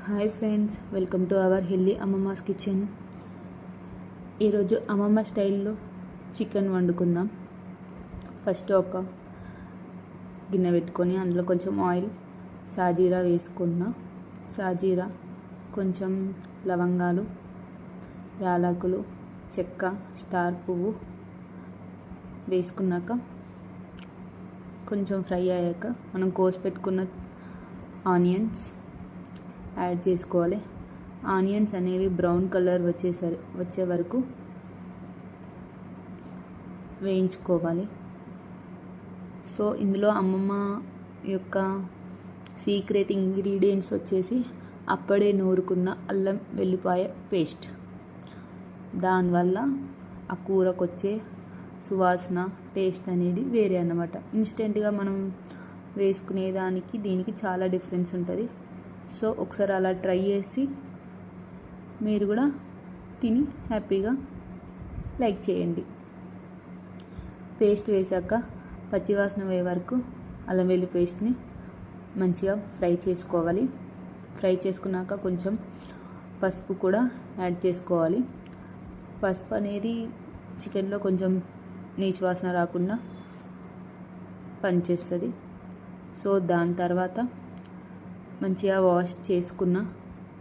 Hi friends, welcome to our healthy అమ్మమ్మాస్ kitchen. ఈరోజు అమ్మమ్మ స్టైల్లో చికెన్ వండుకుందాం. ఫస్ట్ ఒక గిన్నె పెట్టుకొని అందులో కొంచెం ఆయిల్, సాజీరా వేసుకున్నా. సాజీరా, కొంచెం లవంగాలు, యాలకులు, చెక్క, స్టార్ పువ్వు వేసుకున్నాక కొంచెం ఫ్రై అయ్యాక మనం కోసి పెట్టుకున్న ఆనియన్స్ యాడ్ చేసుకోవాలి. ఆనియన్స్ అనేవి బ్రౌన్ కలర్ వచ్చే వరకు వేయించుకోవాలి. సో ఇందులో అమ్మమ్మ యొక్క సీక్రెట్ ఇంగ్రీడియంట్స్ వచ్చేసి అప్పుడే నూరుకున్న అల్లం వెల్లిపాయ పేస్ట్. దానివల్ల ఆ కూరకు వచ్చే సువాసన, టేస్ట్ అనేది వేరే అన్నమాట. ఇన్స్టెంట్గా మనం వేసుకునే దానికి దీనికి చాలా డిఫరెన్స్ ఉంటుంది. సో ఒకసారి అలా ట్రై చేసి మీరు కూడా తిని హ్యాపీగా లైక్ చేయండి. పేస్ట్ వేసాక పచ్చివాసన పోయే వరకు అల్లం వెల్లి పేస్ట్ని మంచిగా ఫ్రై చేసుకోవాలి. ఫ్రై చేసుకున్నాక కొంచెం పసుపు కూడా యాడ్ చేసుకోవాలి. పసుపు అనేది చికెన్లో కొంచెం నీచు వాసన రాకుండా పనిచేస్తుంది. సో దాని తర్వాత మంచిగా వాష్ చేసుకున్న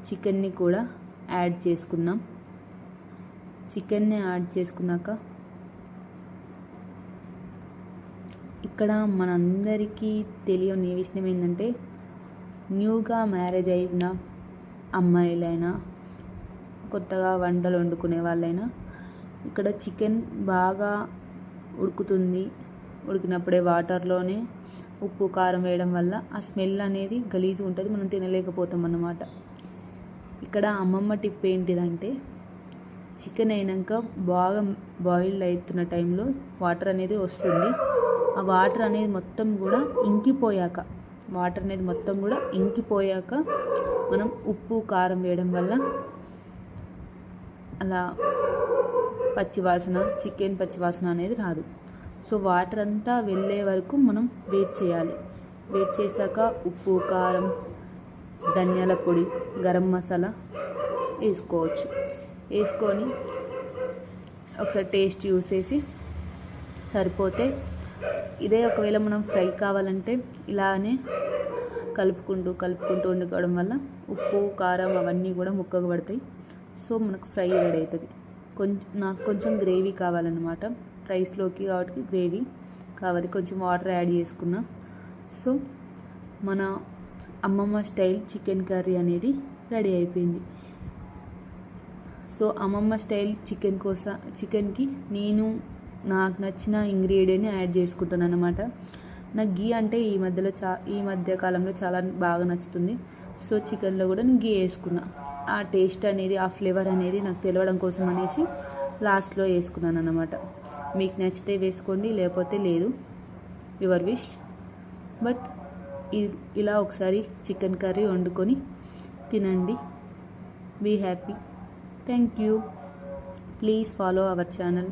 చికెన్ని కూడా యాడ్ చేసుకుందాం. చికెన్ని యాడ్ చేసుకున్నాక ఇక్కడ మనందరికీ తెలియని విషయం ఏంటంటే, న్యూగా మ్యారేజ్ అయిన అమ్మాయిలైనా, కొత్తగా వంటలు వండుకునే వాళ్ళైనా ఇక్కడ చికెన్ బాగా ఉడుకుతుంది. ఉడికినప్పుడే వాటర్లోనే ఉప్పు, కారం వేయడం వల్ల ఆ స్మెల్ అనేది గలీజ్గా ఉంటుంది, మనం తినలేకపోతాం అన్నమాట. ఇక్కడ అమ్మమ్మ టిప్ ఏంటిదంటే, చికెన్ అయినాక బాగా బాయిల్డ్ అవుతున్న టైంలో వాటర్ అనేది వస్తుంది. ఆ వాటర్ అనేది మొత్తం కూడా ఇంకిపోయాక మనం ఉప్పు, కారం వేయడం వల్ల అలా చికెన్ పచ్చివాసన అనేది రాదు. సో వాటర్ అంతా వెళ్ళే వరకు మనం వెయిట్ చేయాలి. వెయిట్ చేశాక ఉప్పు, కారం, ధనియాల పొడి, గరం మసాలా వేసుకోవచ్చు. వేసుకొని ఒకసారి టేస్ట్ చూసేసి సరిపోతే, ఇదే ఒకవేళ మనం ఫ్రై కావాలంటే ఇలానే కలుపుకుంటూ వండుకోవడం వల్ల ఉప్పు, కారం అవన్నీ కూడా ముక్కకు పడతాయి. సో మనకు ఫ్రై రెడీ అవుతుంది. నాకు కొంచెం గ్రేవీ కావాలన్నమాట, రైస్లోకి కాబట్టి గ్రేవీ కావాలి. కొంచెం వాటర్ యాడ్ చేసుకున్నా. సో మన అమ్మమ్మ స్టైల్ చికెన్ కర్రీ అనేది రెడీ అయిపోయింది. సో అమ్మమ్మ స్టైల్ చికెన్కి నాకు నచ్చిన ఇంగ్రీడియంట్ని యాడ్ చేసుకుంటాను అన్నమాట. నాకు గీ అంటే ఈ మధ్య కాలంలో చాలా బాగా నచ్చుతుంది. సో చికెన్లో కూడా నేను గీ వేసుకున్నా. ఆ టేస్ట్ అనేది, ఆ ఫ్లేవర్ అనేది నాకు తెలియడం కోసం అనేసి లాస్ట్లో వేసుకున్నాను అన్నమాట. మీకు నచ్చితే వేసుకోండి, లేకపోతే లేదు, యువర్ విష్. బట్ ఇలా ఒకసారి చికెన్ కర్రీ వండుకొని తినండి. Be happy. Thank you. Please follow our channel.